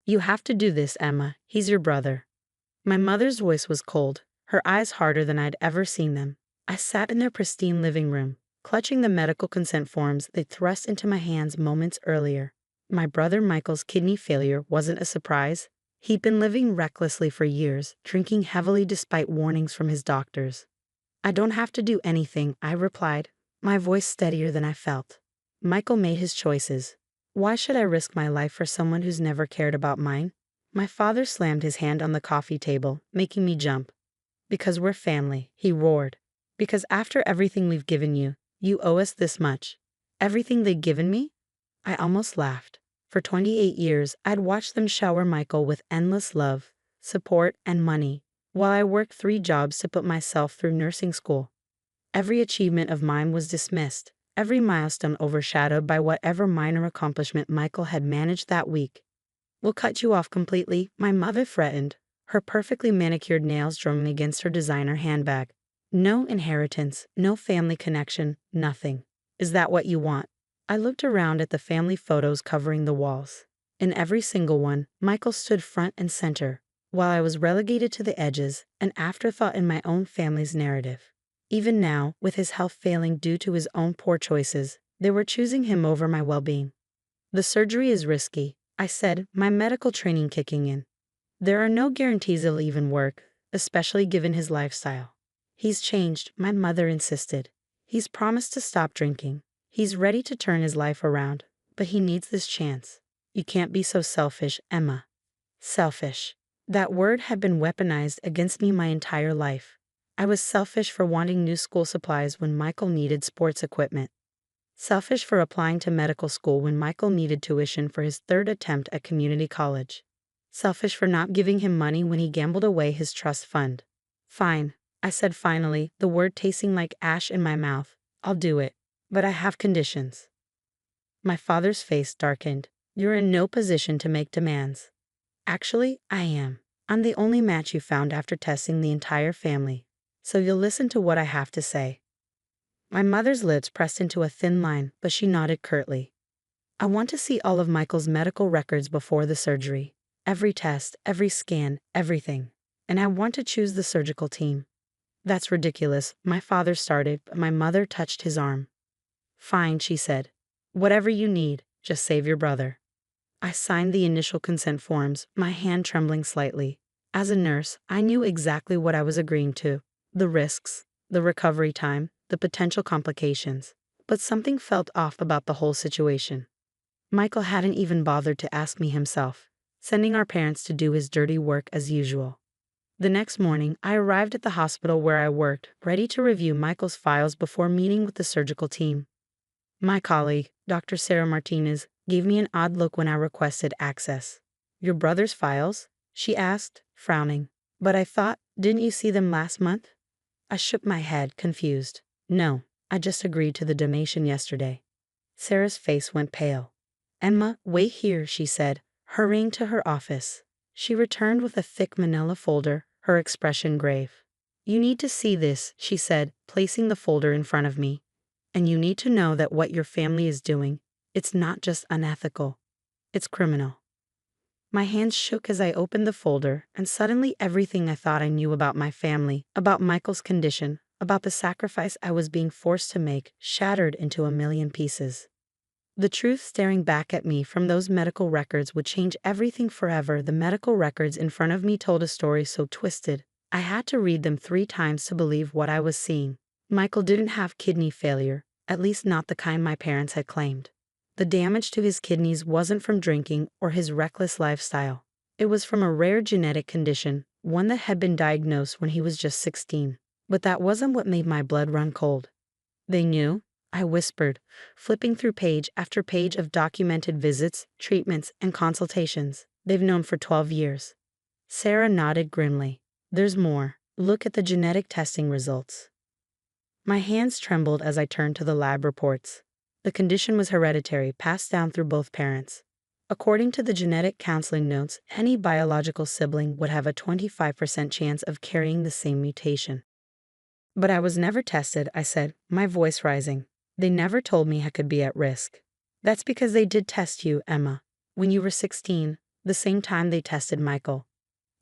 You have to do this, Emma. He's your brother. My mother's voice was cold, her eyes harder than I'd ever seen them. I sat in their pristine living room, clutching the medical consent forms they thrust into my hands moments earlier. My brother Michael's kidney failure wasn't a surprise. He'd been living recklessly for years, drinking heavily despite warnings from his doctors. I don't have to do anything, I replied, my voice steadier than I felt. Michael made his choices. Why should I risk my life for someone who's never cared about mine? My father slammed his hand on the coffee table, making me jump. Because we're family, he roared. Because after everything we've given you, you owe us this much. Everything they'd given me? I almost laughed. For 28 years, I'd watched them shower Michael with endless love, support, and money, while I worked 3 jobs to put myself through nursing school. Every achievement of mine was dismissed, every milestone overshadowed by whatever minor accomplishment Michael had managed that week. We'll cut you off completely, my mother threatened, her perfectly manicured nails drumming against her designer handbag. No inheritance, no family connection, nothing. Is that what you want? I looked around at the family photos covering the walls. In every single one, Michael stood front and center, while I was relegated to the edges, an afterthought in my own family's narrative. Even now, with his health failing due to his own poor choices, they were choosing him over my well-being. The surgery is risky, I said, my medical training kicking in. There are no guarantees it'll even work, especially given his lifestyle. He's changed, my mother insisted. He's promised to stop drinking. He's ready to turn his life around, but he needs this chance. You can't be so selfish, Emma. Selfish. That word had been weaponized against me my entire life. I was selfish for wanting new school supplies when Michael needed sports equipment. Selfish for applying to medical school when Michael needed tuition for his 3rd attempt at community college. Selfish for not giving him money when he gambled away his trust fund. Fine, I said finally, the word tasting like ash in my mouth. I'll do it. But I have conditions. My father's face darkened. You're in no position to make demands. Actually, I am. I'm the only match you found after testing the entire family. So you'll listen to what I have to say. My mother's lips pressed into a thin line, but she nodded curtly. I want to see all of Michael's medical records before the surgery. Every test, every scan, everything. And I want to choose the surgical team. That's ridiculous, my father started, but my mother touched his arm. Fine, she said. Whatever you need, just save your brother. I signed the initial consent forms, my hand trembling slightly. As a nurse, I knew exactly what I was agreeing to. The risks, the recovery time, the potential complications. But something felt off about the whole situation. Michael hadn't even bothered to ask me himself, sending our parents to do his dirty work as usual. The next morning, I arrived at the hospital where I worked, ready to review Michael's files before meeting with the surgical team. My colleague, Dr. Sarah Martinez, gave me an odd look when I requested access. Your brother's files? She asked, frowning. But I thought, didn't you see them last month? I shook my head, confused. No, I just agreed to the donation yesterday. Sarah's face went pale. Emma, wait here, she said, hurrying to her office. She returned with a thick manila folder, her expression grave. You need to see this, she said, placing the folder in front of me. And you need to know that what your family is doing, it's not just unethical. It's criminal. My hands shook as I opened the folder, and suddenly everything I thought I knew about my family, about Michael's condition, about the sacrifice I was being forced to make, shattered into a million pieces. The truth staring back at me from those medical records would change everything forever. The medical records in front of me told a story so twisted, I had to read them 3 times to believe what I was seeing. Michael didn't have kidney failure, at least not the kind my parents had claimed. The damage to his kidneys wasn't from drinking or his reckless lifestyle. It was from a rare genetic condition, one that had been diagnosed when he was just 16. But that wasn't what made my blood run cold. They knew, I whispered, flipping through page after page of documented visits, treatments, and consultations. They've known for 12 years. Sarah nodded grimly. There's more. Look at the genetic testing results. My hands trembled as I turned to the lab reports. The condition was hereditary, passed down through both parents. According to the genetic counseling notes, any biological sibling would have a 25% chance of carrying the same mutation. But I was never tested, I said, my voice rising. They never told me I could be at risk. That's because they did test you, Emma. When you were 16, the same time they tested Michael.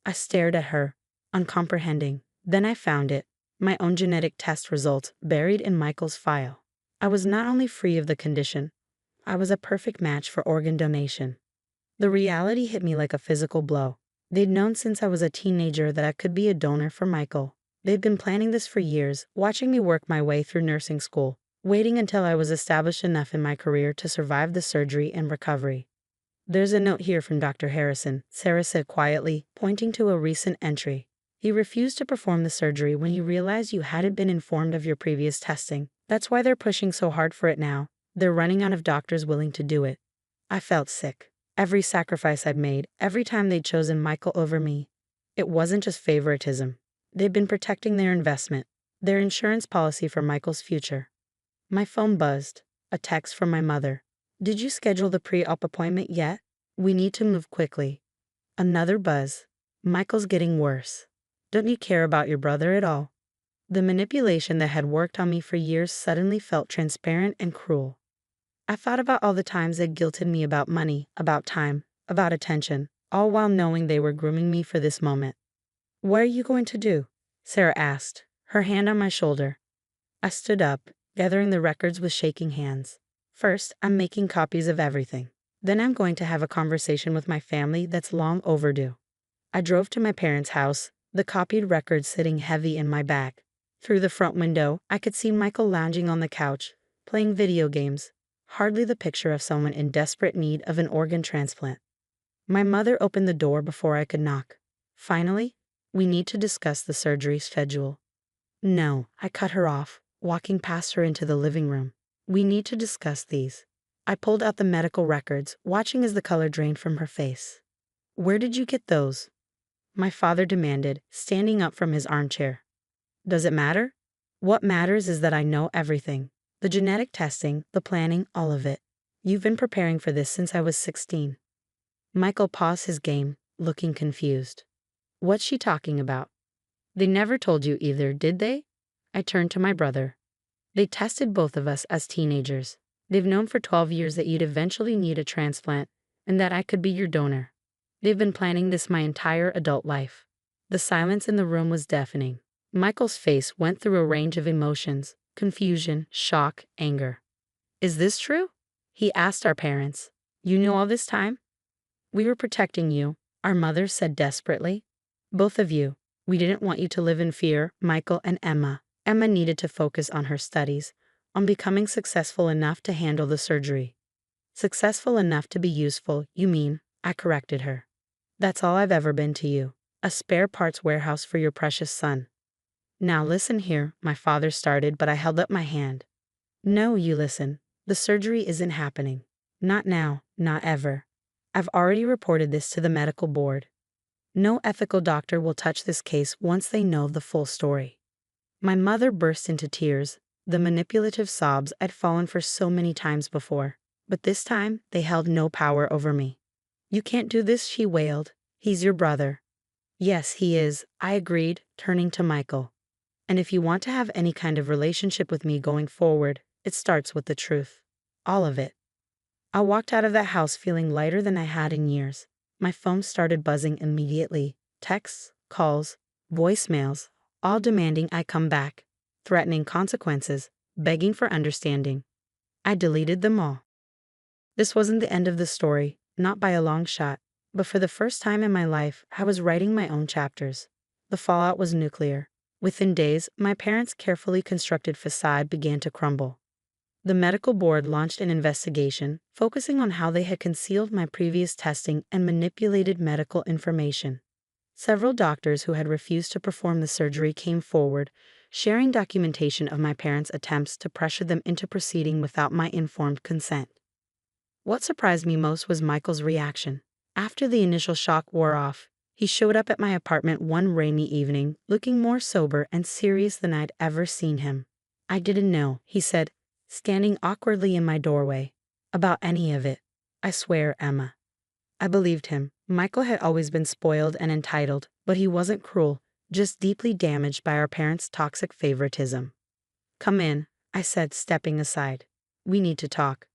I stared at her, uncomprehending. Then I found it, my own genetic test results buried in Michael's file. I was not only free of the condition, I was a perfect match for organ donation. The reality hit me like a physical blow. They'd known since I was a teenager that I could be a donor for Michael. They'd been planning this for years, watching me work my way through nursing school, waiting until I was established enough in my career to survive the surgery and recovery. "There's a note here from Dr. Harrison," Sarah said quietly, pointing to a recent entry. "He refused to perform the surgery when he realized you hadn't been informed of your previous testing. That's why they're pushing so hard for it now. They're running out of doctors willing to do it." I felt sick. Every sacrifice I'd made, every time they'd chosen Michael over me. It wasn't just favoritism. They'd been protecting their investment, their insurance policy for Michael's future. My phone buzzed. A text from my mother. "Did you schedule the pre-op appointment yet? We need to move quickly." Another buzz. "Michael's getting worse. Don't you care about your brother at all?" The manipulation that had worked on me for years suddenly felt transparent and cruel. I thought about all the times they'd guilted me about money, about time, about attention, all while knowing they were grooming me for this moment. "What are you going to do?" Sarah asked, her hand on my shoulder. I stood up, gathering the records with shaking hands. "First, I'm making copies of everything. Then I'm going to have a conversation with my family that's long overdue." I drove to my parents' house, the copied records sitting heavy in my bag. Through the front window, I could see Michael lounging on the couch, playing video games, hardly the picture of someone in desperate need of an organ transplant. My mother opened the door before I could knock. "Finally, we need to discuss the surgery schedule." "No," I cut her off, walking past her into the living room. "We need to discuss these." I pulled out the medical records, watching as the color drained from her face. "Where did you get those?" my father demanded, standing up from his armchair. "Does it matter? What matters is that I know everything. The genetic testing, the planning, all of it. You've been preparing for this since I was 16. Michael paused his game, looking confused. "What's she talking about?" "They never told you either, did they?" I turned to my brother. "They tested both of us as teenagers. They've known for 12 years that you'd eventually need a transplant and that I could be your donor. They've been planning this my entire adult life." The silence in the room was deafening. Michael's face went through a range of emotions: confusion, shock, anger. "Is this true?" he asked our parents. "You knew all this time?" "We were protecting you," our mother said desperately. "Both of you. We didn't want you to live in fear." Michael and Emma. Emma needed to focus on her studies, on becoming successful enough to handle the surgery. "Successful enough to be useful, you mean," I corrected her. "That's all I've ever been to you. A spare parts warehouse for your precious son." "Now listen here," my father started, but I held up my hand. "No, you listen. The surgery isn't happening. Not now, not ever. I've already reported this to the medical board. No ethical doctor will touch this case once they know the full story." My mother burst into tears, the manipulative sobs I'd fallen for so many times before. But this time, they held no power over me. "You can't do this," she wailed. "He's your brother." "Yes, he is," I agreed, turning to Michael. "And if you want to have any kind of relationship with me going forward, it starts with the truth. All of it." I walked out of that house feeling lighter than I had in years. My phone started buzzing immediately. Texts, calls, voicemails, all demanding I come back, threatening consequences, begging for understanding. I deleted them all. This wasn't the end of the story, not by a long shot, but for the first time in my life, I was writing my own chapters. The fallout was nuclear. Within days, my parents' carefully constructed facade began to crumble. The medical board launched an investigation, focusing on how they had concealed my previous testing and manipulated medical information. Several doctors who had refused to perform the surgery came forward, sharing documentation of my parents' attempts to pressure them into proceeding without my informed consent. What surprised me most was Michael's reaction. After the initial shock wore off, he showed up at my apartment one rainy evening, looking more sober and serious than I'd ever seen him. "I didn't know," he said, standing awkwardly in my doorway, "about any of it. I swear, Emma." I believed him. Michael had always been spoiled and entitled, but he wasn't cruel, just deeply damaged by our parents' toxic favoritism. "Come in," I said, stepping aside. "We need to talk."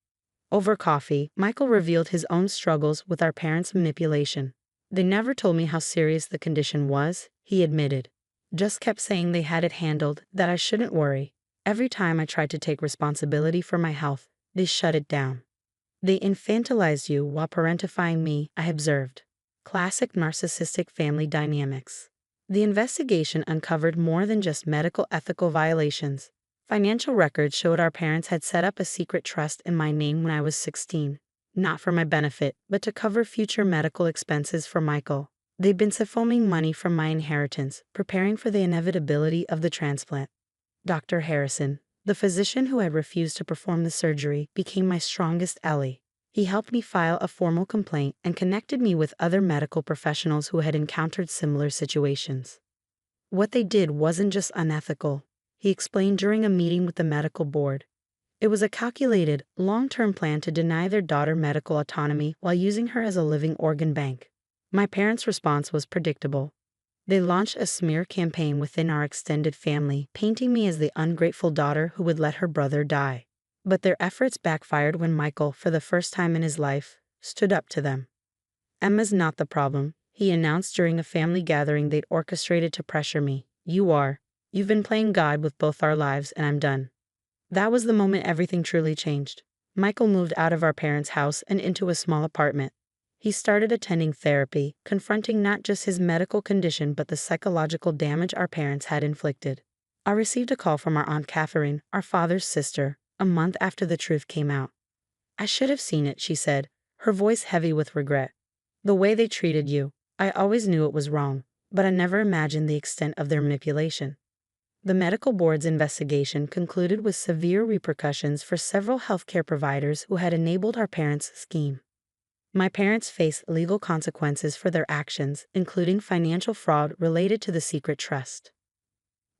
Over coffee, Michael revealed his own struggles with our parents' manipulation. They never told me how serious the condition was, he admitted. Just kept saying they had it handled, that I shouldn't worry. Every time I tried to take responsibility for my health, they shut it down. They infantilized you while parentifying me, I observed. Classic narcissistic family dynamics. The investigation uncovered more than just medical ethical violations. Financial records showed our parents had set up a secret trust in my name when I was 16, not for my benefit, but to cover future medical expenses for Michael. They'd been siphonning money from my inheritance, preparing for the inevitability of the transplant. Dr. Harrison, the physician who had refused to perform the surgery, became my strongest ally. He helped me file a formal complaint and connected me with other medical professionals who had encountered similar situations. What they did wasn't just unethical, he explained during a meeting with the medical board. It was a calculated, long-term plan to deny their daughter medical autonomy while using her as a living organ bank. My parents' response was predictable. They launched a smear campaign within our extended family, painting me as the ungrateful daughter who would let her brother die. But their efforts backfired when Michael, for the first time in his life, stood up to them. "Emma's not the problem," he announced during a family gathering they'd orchestrated to pressure me. "You are. You've been playing God with both our lives, and I'm done." That was the moment everything truly changed. Michael moved out of our parents' house and into a small apartment. He started attending therapy, confronting not just his medical condition but the psychological damage our parents had inflicted. I received a call from our Aunt Catherine, our father's sister, a month after the truth came out. "I should have seen it," she said, her voice heavy with regret. "The way they treated you, I always knew it was wrong, but I never imagined the extent of their manipulation." The medical board's investigation concluded with severe repercussions for several healthcare providers who had enabled our parents' scheme. My parents faced legal consequences for their actions, including financial fraud related to the secret trust.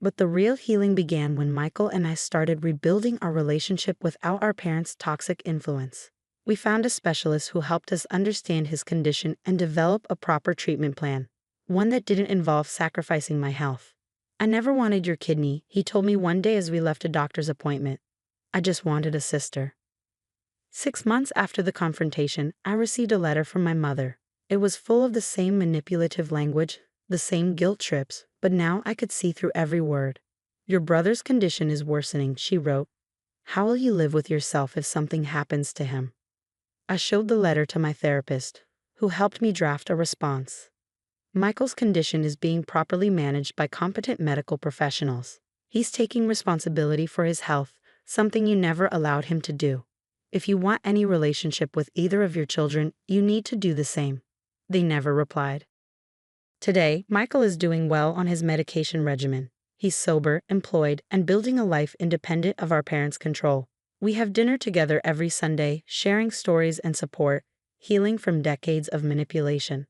But the real healing began when Michael and I started rebuilding our relationship without our parents' toxic influence. We found a specialist who helped us understand his condition and develop a proper treatment plan, one that didn't involve sacrificing my health. "I never wanted your kidney," he told me one day as we left a doctor's appointment. "I just wanted a sister." 6 months after the confrontation, I received a letter from my mother. It was full of the same manipulative language, the same guilt trips, but now I could see through every word. "Your brother's condition is worsening," she wrote. "How will you live with yourself if something happens to him?" I showed the letter to my therapist, who helped me draft a response. "Michael's condition is being properly managed by competent medical professionals. He's taking responsibility for his health, something you never allowed him to do. If you want any relationship with either of your children, you need to do the same." They never replied. Today, Michael is doing well on his medication regimen. He's sober, employed, and building a life independent of our parents' control. We have dinner together every Sunday, sharing stories and support, healing from decades of manipulation.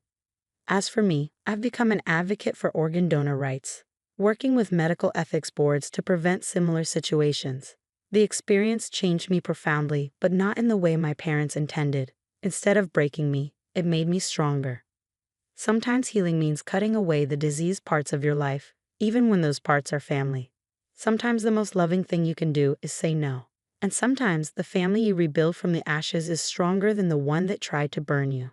As for me, I've become an advocate for organ donor rights, working with medical ethics boards to prevent similar situations. The experience changed me profoundly, but not in the way my parents intended. Instead of breaking me, it made me stronger. Sometimes healing means cutting away the diseased parts of your life, even when those parts are family. Sometimes the most loving thing you can do is say no. And sometimes the family you rebuild from the ashes is stronger than the one that tried to burn you.